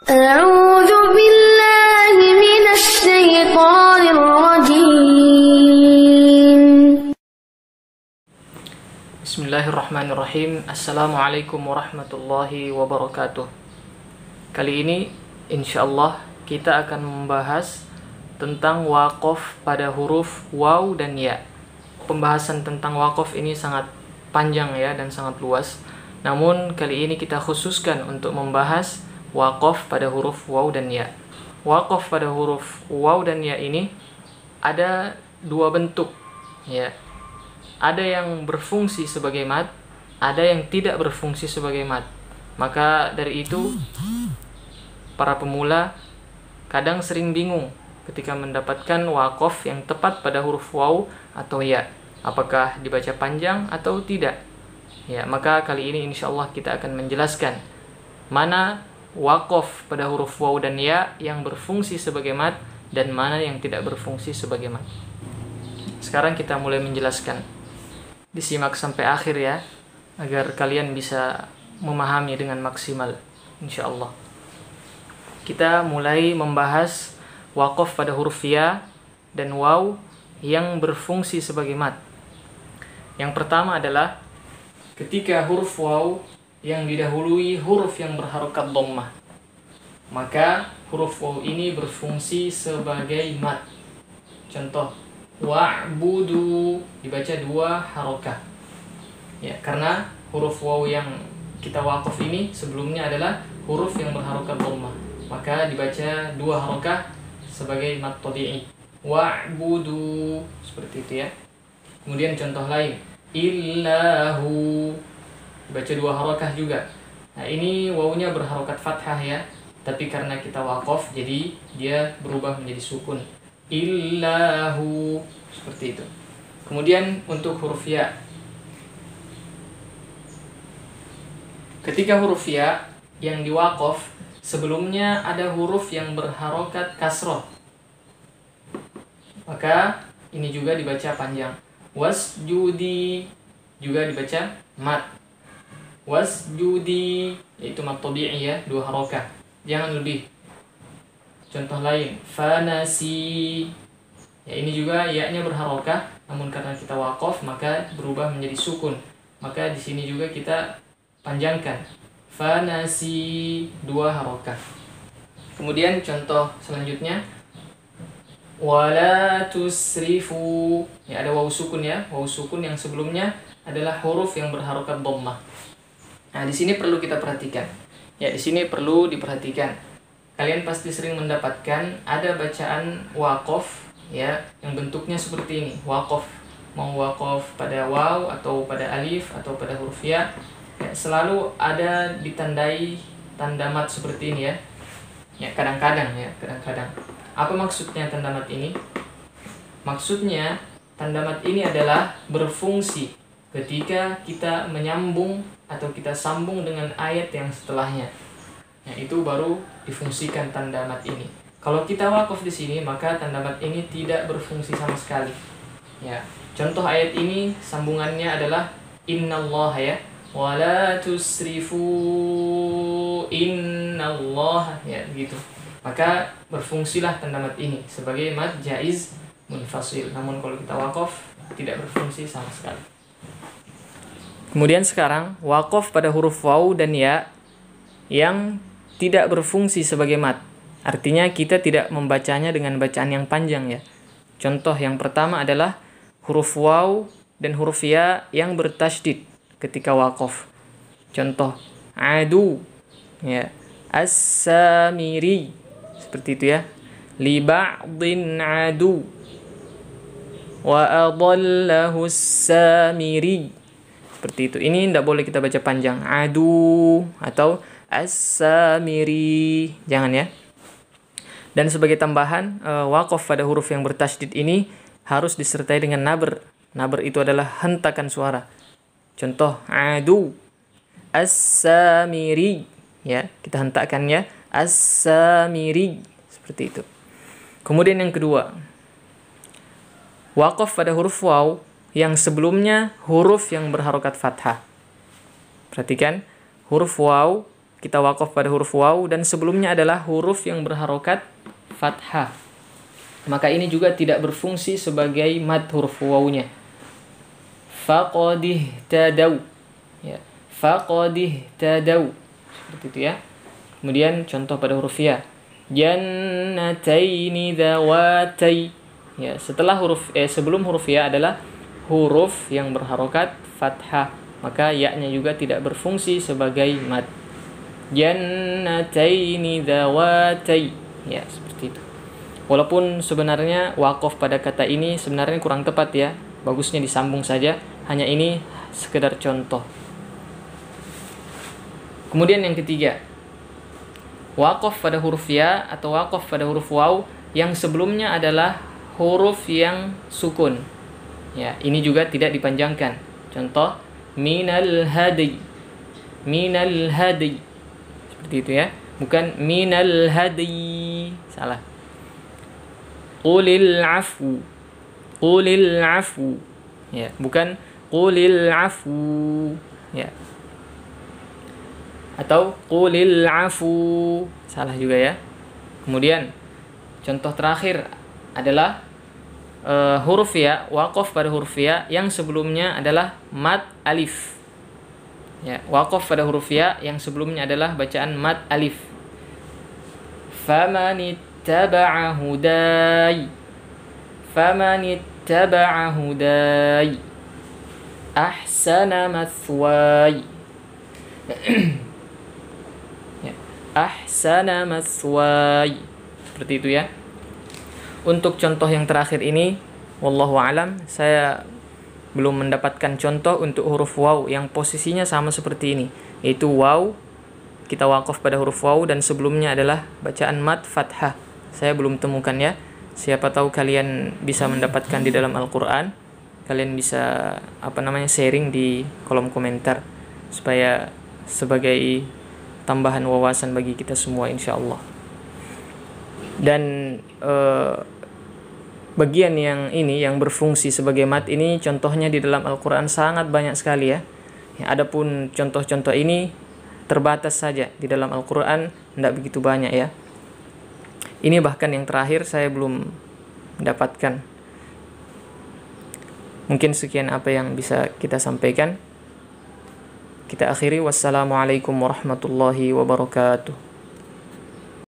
أعوذ بالله من الشيطان الرجيم. Bismillahirrahmanirrahim. Assalamualaikum warahmatullahi wabarakatuh. Kali ini insyaallah kita akan membahas tentang waqaf pada huruf waw dan ya. Pembahasan tentang waqaf ini sangat panjang ya dan sangat luas. Namun kali ini kita khususkan untuk membahas waqaf pada huruf waw dan ya. Waqaf pada huruf waw dan ya ini ada dua bentuk ya. Ada yang berfungsi sebagai mat, ada yang tidak berfungsi sebagai mat. Maka dari itu para pemula kadang sering bingung ketika mendapatkan waqaf yang tepat pada huruf waw atau ya. Apakah dibaca panjang atau tidak? Ya, maka kali ini insyaallah kita akan menjelaskan mana waqaf pada huruf waw dan ya yang berfungsi sebagai mat dan mana yang tidak berfungsi sebagai mat. Sekarang kita mulai menjelaskan. Disimak sampai akhir ya, agar kalian bisa memahami dengan maksimal insyaallah. Kita mulai membahas waqaf pada huruf ya dan waw yang berfungsi sebagai mat. Yang pertama adalah ketika huruf waw yang didahului huruf yang berharokat dhammah, maka huruf waw ini berfungsi sebagai mat. Contoh, wa'budu dibaca dua harokah. Ya, karena huruf waw yang kita waqaf ini sebelumnya adalah huruf yang berharokat dhammah, maka dibaca dua harokah sebagai mat tabi'i. Wa'budu, seperti itu ya. Kemudian contoh lain, illahu dibaca dua harokah juga. Nah, ini wawnya berharokat fathah ya, tapi karena kita waqaf jadi dia berubah menjadi sukun. Illahu, seperti itu. Kemudian untuk huruf ya, ketika huruf ya yang diwaqaf sebelumnya ada huruf yang berharokat kasroh, maka ini juga dibaca panjang. Wasjudi juga dibaca mat. Wasjudi yaitu mat tabi'i ya, dua harokah, jangan lebih. Contoh lain, fanasi. Ya, ini juga ya-nya berharokah, namun karena kita waqaf maka berubah menjadi sukun. Maka di sini juga kita panjangkan. Fanasi, dua harokah. Kemudian contoh selanjutnya, wala tusrifu. Ya, ada waw sukun ya, waw sukun yang sebelumnya adalah huruf yang berharokat dhammah. Nah, di sini perlu kita perhatikan. Ya, di sini perlu diperhatikan. Kalian pasti sering mendapatkan ada bacaan waqaf ya yang bentuknya seperti ini. Waqaf, mau waqaf pada waw atau pada alif atau pada huruf ya, selalu ada ditandai tanda mat seperti ini ya. Ya, kadang-kadang ya, kadang-kadang. Apa maksudnya tanda mat ini? Maksudnya tanda mat ini adalah berfungsi ketika kita menyambung atau kita sambung dengan ayat yang setelahnya. Nah, itu baru difungsikan tanda mat ini. Kalau kita waqaf di sini, maka tanda mat ini tidak berfungsi sama sekali. Ya, contoh ayat ini sambungannya adalah innallaha ya, wala tusrifu innallaha ya, begitu. Maka berfungsilah tanda mat ini sebagai mat jaiz munfasil. Namun kalau kita waqaf tidak berfungsi sama sekali. Kemudian sekarang waqaf pada huruf waw dan ya yang tidak berfungsi sebagai mat. Artinya kita tidak membacanya dengan bacaan yang panjang ya. Contoh yang pertama adalah huruf waw dan huruf ya yang bertasydid ketika waqaf. Contoh, adu ya, as-samiri, seperti itu ya. Li ba'din adu wa adallahu as-samiri. Seperti itu. Ini tidak boleh kita baca panjang. Adu atau as-samiri, jangan ya. Dan sebagai tambahan, waqaf pada huruf yang bertasydid ini harus disertai dengan nabr. Nabr itu adalah hentakan suara. Contoh, adu as-samiri ya, kita hentakkan ya, as-samiri, seperti itu. Kemudian yang kedua, waqaf pada huruf waw yang sebelumnya huruf yang berharokat fathah. Perhatikan, huruf waw kita waqaf pada huruf waw dan sebelumnya adalah huruf yang berharokat fathah. Maka ini juga tidak berfungsi sebagai mad huruf wawnya. Faqadih tadau. Ya, faqadih tadau. Seperti itu ya. Kemudian contoh pada huruf ya. Jannataini dzawatai. Ya, setelah sebelum huruf ya adalah huruf yang berharokat fathah. Maka ya-nya juga tidak berfungsi sebagai mad. Jannataini dzawatai. Ya, seperti itu. Walaupun sebenarnya waqaf pada kata ini sebenarnya kurang tepat ya. Bagusnya disambung saja. Hanya ini sekedar contoh. Kemudian yang ketiga, waqaf pada huruf ya atau waqaf pada huruf waw yang sebelumnya adalah huruf yang sukun. Ya, ini juga tidak dipanjangkan. Contoh, minal hadi. Minal hadi. Seperti itu ya. Bukan minal hadi. Salah. Qulil afu. Qulil afu. Ya, bukan qulil afu. Ya. Atau qulil afu. Salah juga ya. Kemudian contoh terakhir adalah huruf ya, waqaf pada huruf ya yang sebelumnya adalah mad alif. Ya, waqaf pada huruf ya yang sebelumnya adalah bacaan mad alif. Famanittaba'a hudai. Famanittaba'a hudai. Ahsana mathwai. Ya, ahsana mathwai. Seperti itu ya. Untuk contoh yang terakhir ini, wallahu alam, saya belum mendapatkan contoh untuk huruf waw yang posisinya sama seperti ini, yaitu waw, kita waqaf pada huruf waw dan sebelumnya adalah bacaan mad fathah. Saya belum temukan ya. Siapa tahu kalian bisa mendapatkan di dalam Al-Qur'an. Kalian bisa sharing di kolom komentar supaya sebagai tambahan wawasan bagi kita semua insyaallah. Dan bagian yang ini yang berfungsi sebagai mad ini contohnya di dalam Al-Qur'an sangat banyak sekali ya. Adapun contoh-contoh ini terbatas saja di dalam Al-Qur'an, tidak begitu banyak ya. Ini bahkan yang terakhir saya belum mendapatkan. Mungkin sekian apa yang bisa kita sampaikan. Kita akhiri, wassalamualaikum warahmatullahi wabarakatuh.